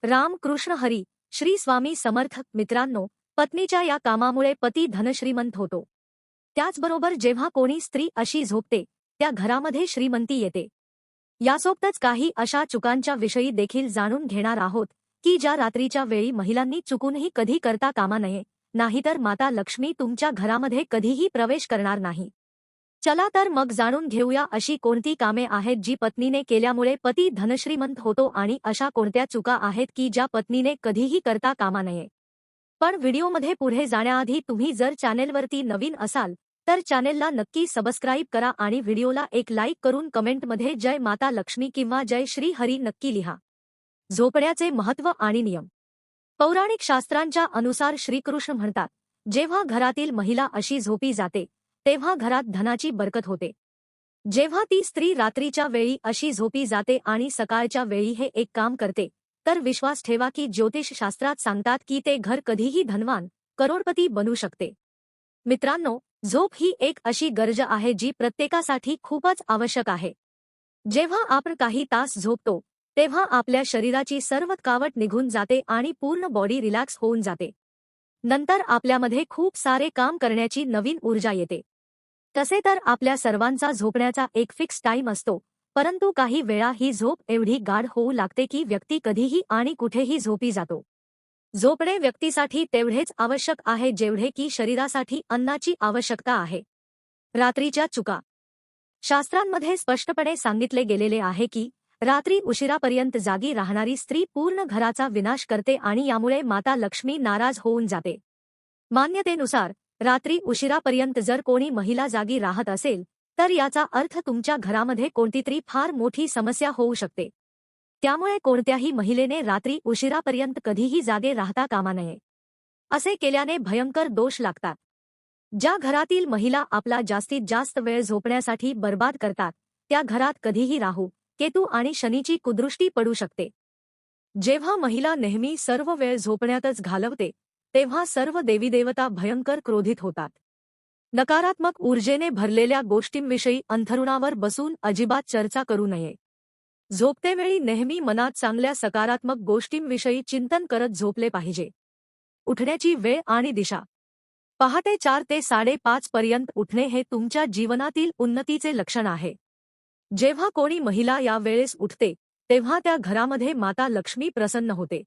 राम कृष्ण हरी. श्री स्वामी समर्थ. मित्रांनो, पत्नीच्या या कामामुळे पती धनश्रीमंत होतो. त्याचबरोबर जेव्हा कोणी स्त्री अशी झोपते त्या घरामध्ये श्रीमंती येते. यासोबतच काही अशा चुकांच्या विषयी देखील जाणून घेणार आहोत की ज्या रात्रीच्या वेळी महिलांनी चुकूनही कधी करता कामा नये, नाहीतर माता लक्ष्मी तुमच्या घरामध्ये कधीही प्रवेश करणार नाही. चला तर मग जाणून घेऊया अशी कोणती कामे आहेत जी पत्नीने केल्यामुळे पती धनश्रीमंत होतो आणि अशा कोणत्या चुका आहेत की ज्या पत्नीने कधीही करता कामा नये. पण व्हिडिओमध्ये पुढे जाण्याआधी तुम्ही जर चॅनेलवरती नवीन असाल तर चॅनेलला नक्की सबस्क्राईब करा आणि व्हिडिओला एक लाईक करून कमेंटमध्ये जय माता लक्ष्मी किंवा जय श्री हरी नक्की लिहा. झोपण्याचे महत्त्व आणि नियम. पौराणिक शास्त्रांच्या अनुसार श्रीकृष्ण म्हणतात, जेव्हा घरातील महिला अशी झोपी जाते तेव्हा घरात धनाची बरकत होते. जेव्हा ती स्त्री रात्रीच्या वेळी अशी झोपी जाते आणि सकाळच्या वेळी हे एक काम करते तर विश्वास ठेवा की ज्योतिषशास्त्रात सांगतात की ते घर कधीही धनवान, करोडपती बनू शकते. मित्रांनो, झोप ही एक अशी गरज आहे जी प्रत्येकासाठी खूपच आवश्यक आहे. जेव्हा आपण काही तास झोपतो तेव्हा आपल्या शरीराची सर्व थकावट निघून जाते आणि पूर्ण बॉडी रिलॅक्स होऊन जाते. नंतर आपल्यामध्ये खूप सारे काम करण्याची नवीन ऊर्जा येते. तसे तर आपल्या सर्वांचा झोपण्याचा एक फिक्स टाइम असतो, परंतु काही वेळा ही झोप एवढी गाढ होऊ लागते की व्यक्ती कधीही आणि कुठेही झोपी जातो. झोपणे व्यक्तीसाठी तेवढेच आवश्यक आहे जेवढे की शरीरासाठी अन्नाची आवश्यकता आहे. रात्रीच्या चुका. शास्त्रांमध्ये स्पष्टपणे सांगितले गेलेले आहे की रात्री उशिरापर्यंत जागी राहणारी स्त्री पूर्ण घराचा विनाश करते आणि यामुळे माता लक्ष्मी नाराज होऊन जाते. मान्यतेनुसार रात्री उशिरापर्यंत जर कोणी महिला जागी राहत असेल तर याचा अर्थ तुमच्या घरामध्ये कोणतीतरी फार मोठी समस्या होऊ शकते. त्यामुळे कोणत्याही महिलेने रात्री उशिरापर्यंत कधीही जागे राहता कामा नये. असे केल्याने भयंकर दोष लागतात. ज्या घरातील महिला आपला जास्तीत जास्त वेळ झोपण्यासाठी बर्बाद करतात त्या घरात कधीही राहू, केतू आणि शनीची कुदृष्टी पडू शकते. जेव्हा महिला नेहमी सर्व वेळ झोपण्यातच घालवते तेव्हा सर्व देवीदेवता भयंकर क्रोधित होतात. नकारात्मक ऊर्जेने भरलेल्या गोष्टींविषयी अंथरुणावर बसून अजिबात चर्चा करू नये. झोपतेवेळी नेहमी मनात चांगल्या सकारात्मक गोष्टींविषयी चिंतन करत झोपले पाहिजे. उठण्याची वेळ आणि दिशा. पहाटे 4 ते 5:30 पर्यंत उठणे हे तुमच्या जीवनातील उन्नतीचे लक्षण आहे. जेव्हा कोणी महिला या वेळेस उठते तेव्हा त्या घरामध्ये माता लक्ष्मी प्रसन्न होते.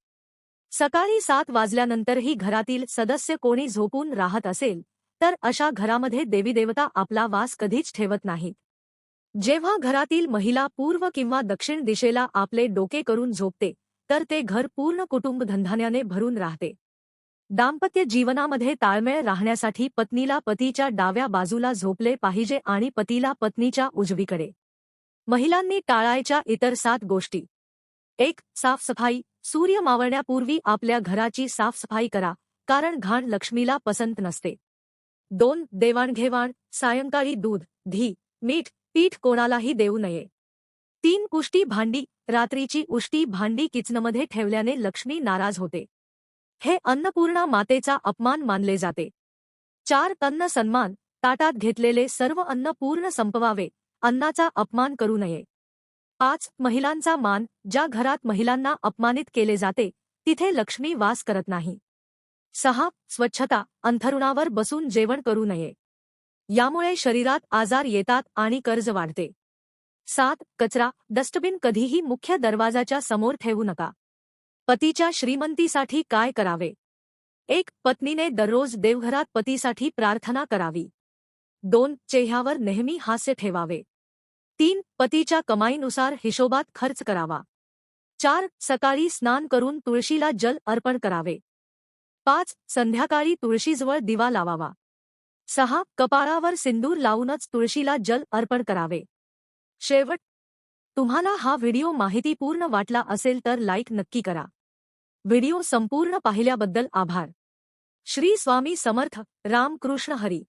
सकाळी 7 वाजल्यानंतरही घरातील सदस्य कोणी झोपून राहत असेल तर अशा घरामध्ये देवीदेवता आपला वास कधीच ठेवत नाहीत. जेव्हा घरातील महिला पूर्व किंवा दक्षिण दिशेला आपले डोके करून झोपते तर ते घर पूर्ण कुटुंब धनधान्याने भरून राहते. दाम्पत्य जीवनामध्ये ताळमेळ राहण्यासाठी पत्नीला पतीच्या डाव्या बाजूला झोपले पाहिजे आणि पतीला पत्नीच्या उजवीकडे. महिलांनी टाळायच्या इतर 7 गोष्टी. 1. साफसफाई. सूर्य मावळण्यापूर्वी आपल्या घराची साफसफाई करा, कारण घाण लक्ष्मीला पसंत नसते. 2. देवाणघेवाण. सायंकाळी दूध, घी, मीठ, पीठ कोणालाही देऊ नये. 3. उष्टी भांडी. रात्रीची उष्टी भांडी किचनमध्ये ठेवल्याने लक्ष्मी नाराज होते. हे अन्नपूर्णा मातेचा अपमान मानले जाते. 4. अन्न सन्मान. ताटात घेतलेले सर्व अन्न पूर्ण संपवावे, अन्नाचा अपमान करू नये. 5. महिलांचा मान. ज्या घरात महिलांना अपमानित केले जाते तिथे लक्ष्मी वास करत नाही. 6. स्वच्छता. अंथरुणावर बसून जेवण करू नये. यामुळे शरीरात आजार येतात आणि कर्ज वाढते. 7. कचरा. डस्टबिन कधीही मुख्य दरवाजाच्या समोर ठेवू नका. पतीच्या श्रीमंतीसाठी काय करावे. 1. पत्नीने दररोज देवघरात पतीसाठी प्रार्थना करावी. 2. चेहऱ्यावर नेहमी हास्य ठेवावे. 3. पतीच्या कमाईनुसार हिशोबात खर्च करावा. 4. सकाळी स्नान करून तुळशीला जल अर्पण करावे. 5. संध्याकाळी तुळशीजवळ दिवा लावावा. 6. कपाळावर सिंदूर लावूनच तुळशीला जल अर्पण करावे. शेवट. तुम्हाला हा व्हिडिओ माहितीपूर्ण वाटला असेल तर लाईक नक्की करा. व्हिडिओ संपूर्ण पाहिल्याबद्दल आभार. श्री स्वामी समर्थ. राम कृष्ण हरी.